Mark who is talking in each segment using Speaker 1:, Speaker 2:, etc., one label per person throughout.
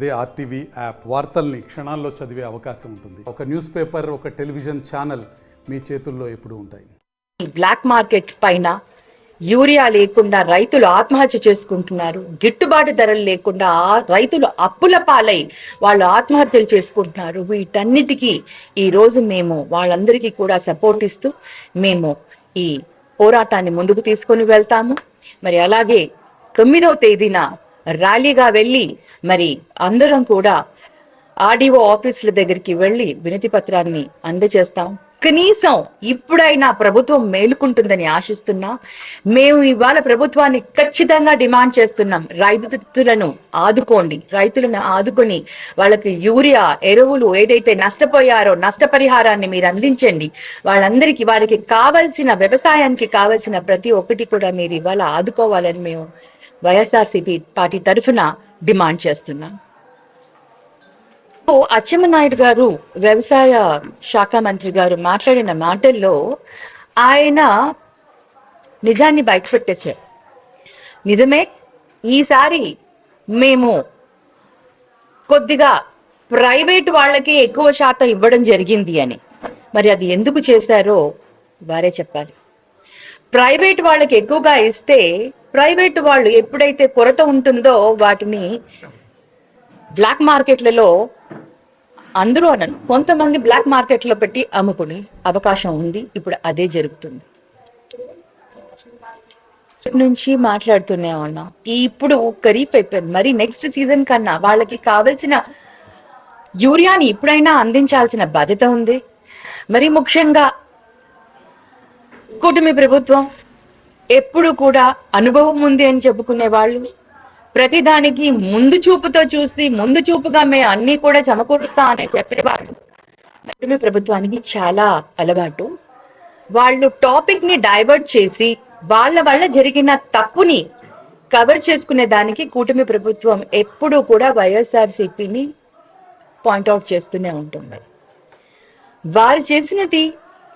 Speaker 1: అదే RTV app వార్తల్ని క్షణాల్లో చదివే అవకాశం ఉంటుంది. ఒక న్యూస్ పేపర్, ఒక టెలివిజన్ ఛానల్ మీ చేతుల్లో ఎప్పుడూ ఉంటాయి.
Speaker 2: బ్లాక్ మార్కెట్ పైన యూరియా లేకుండా రైతులు ఆత్మహత్య చేసుకుంటున్నారు. గిట్టుబాటు ధరలు లేకుండా రైతులు అప్పుల పాలై వాళ్ళు ఆత్మహత్యలు చేసుకుంటున్నారు. వీటన్నిటికీ ఈ రోజు మేము వాళ్ళందరికీ కూడా సపోర్ట్ ఇస్తూ మేము ఈ పోరాటాన్ని ముందుకు తీసుకొని వెళ్తాము. మరి అలాగే 9వ తేదీన ర్యాలీగా వెళ్ళి మరి అందరం కూడా ఆర్డీఓ ఆఫీసుల దగ్గరికి వెళ్ళి వినతి పత్రాన్ని అందజేస్తాం. కనీసం ఇప్పుడైనా ప్రభుత్వం మేలుకుంటుందని ఆశిస్తున్నాం. మేము ఇవాళ ప్రభుత్వాన్ని ఖచ్చితంగా డిమాండ్ చేస్తున్నాం. రైతులను ఆదుకోండి, రైతులను ఆదుకొని వాళ్ళకి యూరియా ఎరువులు ఏదైతే నష్టపోయారో నష్టపరిహారాన్ని మీరు అందించండి. వాళ్ళందరికీ వారికి కావలసిన వ్యవసాయానికి కావలసిన ప్రతి ఒక్కటి కూడా మీరు ఇవాళ ఆదుకోవాలని మేము వైఎస్ఆర్సీపీ పార్టీ తరఫున డిమాండ్ చేస్తున్నాం. అచ్చెన్నాయుడు గారు వ్యవసాయ శాఖ మంత్రి గారు మాట్లాడిన మాటల్లో ఆయన నిజాన్ని బయటపెట్టేశారు. నిజమే, ఈసారి మేము కొద్దిగా ప్రైవేట్ వాళ్ళకి ఎక్కువ శాతం ఇవ్వడం జరిగింది అని. మరి అది ఎందుకు చేశారో వారే చెప్పాలి. ప్రైవేట్ వాళ్ళకి ఎక్కువగా ఇస్తే ప్రైవేట్ వాళ్ళు ఎప్పుడైతే కొరత ఉంటుందో వాటిని బ్లాక్ మార్కెట్లలో అందరూ అనను కొంతమంది బ్లాక్ మార్కెట్ లో పెట్టి అమ్ముకునే అవకాశం ఉంది. ఇప్పుడు అదే జరుగుతుంది. నుంచి మాట్లాడుతూనే ఉన్నాం. ఇప్పుడు ఖరీఫ్ అయిపోయింది. మరి నెక్స్ట్ సీజన్ కన్నా వాళ్ళకి కావలసిన యూరియాని ఇప్పుడైనా అందించాల్సిన బాధ్యత ఉంది. మరి ముఖ్యంగా కూటమి ప్రభుత్వం ఎప్పుడు కూడా అనుభవం ఉంది అని చెప్పుకునే వాళ్ళు, ప్రతిదానికి ముందు చూపుతో చూసి ముందు చూపుగా మేము అన్ని కూడా సమకూరుస్తా అని చెప్పేవాళ్ళు కూటమి ప్రభుత్వానికి చాలా అలవాటు. వాళ్ళు టాపిక్ ని డైవర్ట్ చేసి వాళ్ళ వల్ల జరిగిన తప్పుని కవర్ చేసుకునే దానికి కూటమి ప్రభుత్వం ఎప్పుడూ కూడా వైఎస్ఆర్సీపీని పాయింట్అవుట్ చేస్తూనే ఉంటుంది. వారు చేసినది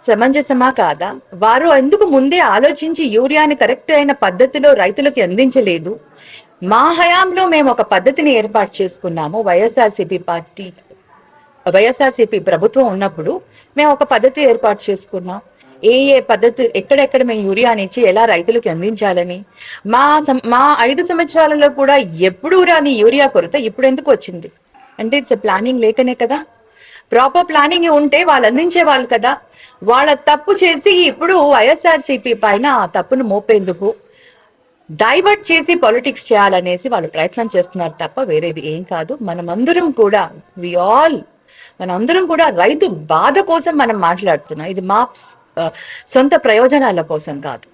Speaker 2: సమంజసమా కాదా? వారు ఎందుకు ముందే ఆలోచించి యూరియాని కరెక్ట్ అయిన పద్ధతిలో రైతులకు అందించలేదు? మా హయాంలో మేము ఒక పద్ధతిని ఏర్పాటు చేసుకున్నాము. వైఎస్ఆర్సీపీ ప్రభుత్వం ఉన్నప్పుడు మేము ఒక పద్ధతి ఏర్పాటు చేసుకున్నాం. ఏ పద్ధతి ఎక్కడెక్కడ మేము యూరియాని ఇచ్చి ఎలా రైతులకు అందించాలని. మా 5 సంవత్సరాలలో కూడా ఎప్పుడు రాని యూరియా కొరత ఇప్పుడు ఎందుకు వచ్చింది అంటే ఇట్స్ ప్లానింగ్ లేకనే కదా. ప్రాపర్ ప్లానింగ్ ఉంటే వాళ్ళు అందించే వాళ్ళు కదా. వాళ్ళ తప్పు చేసి ఇప్పుడు వైఎస్ఆర్సీపీ పైన ఆ తప్పును మోపేందుకు డైవర్ట్ చేసి పాలిటిక్స్ చేయాలనేసి వాళ్ళు ప్రయత్నం చేస్తున్నారు తప్ప వేరేది ఏం కాదు. మనందరం కూడా రైతు బాధ కోసం మనం మాట్లాడుతున్నాం. ఇది మా సొంత ప్రయోజనాల కోసం కాదు.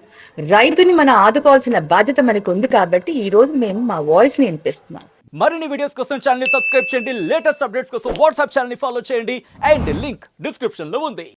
Speaker 2: రైతుని మనం ఆదుకోవాల్సిన బాధ్యత మనకు ఉంది కాబట్టి ఈ రోజు మేము మా వాయిస్ ని వినిపిస్తున్నాం.
Speaker 3: మరిన్ని వీడియోస్ కోసం ఛానల్ ని సబ్స్క్రైబ్ చేయండి. లేటెస్ట్ అప్డేట్స్ కోసం వాట్సాప్ ఛానల్ ని ఫాలో చేయండి. అండ్ లింక్ డిస్క్రిప్షన్ లో ఉంది.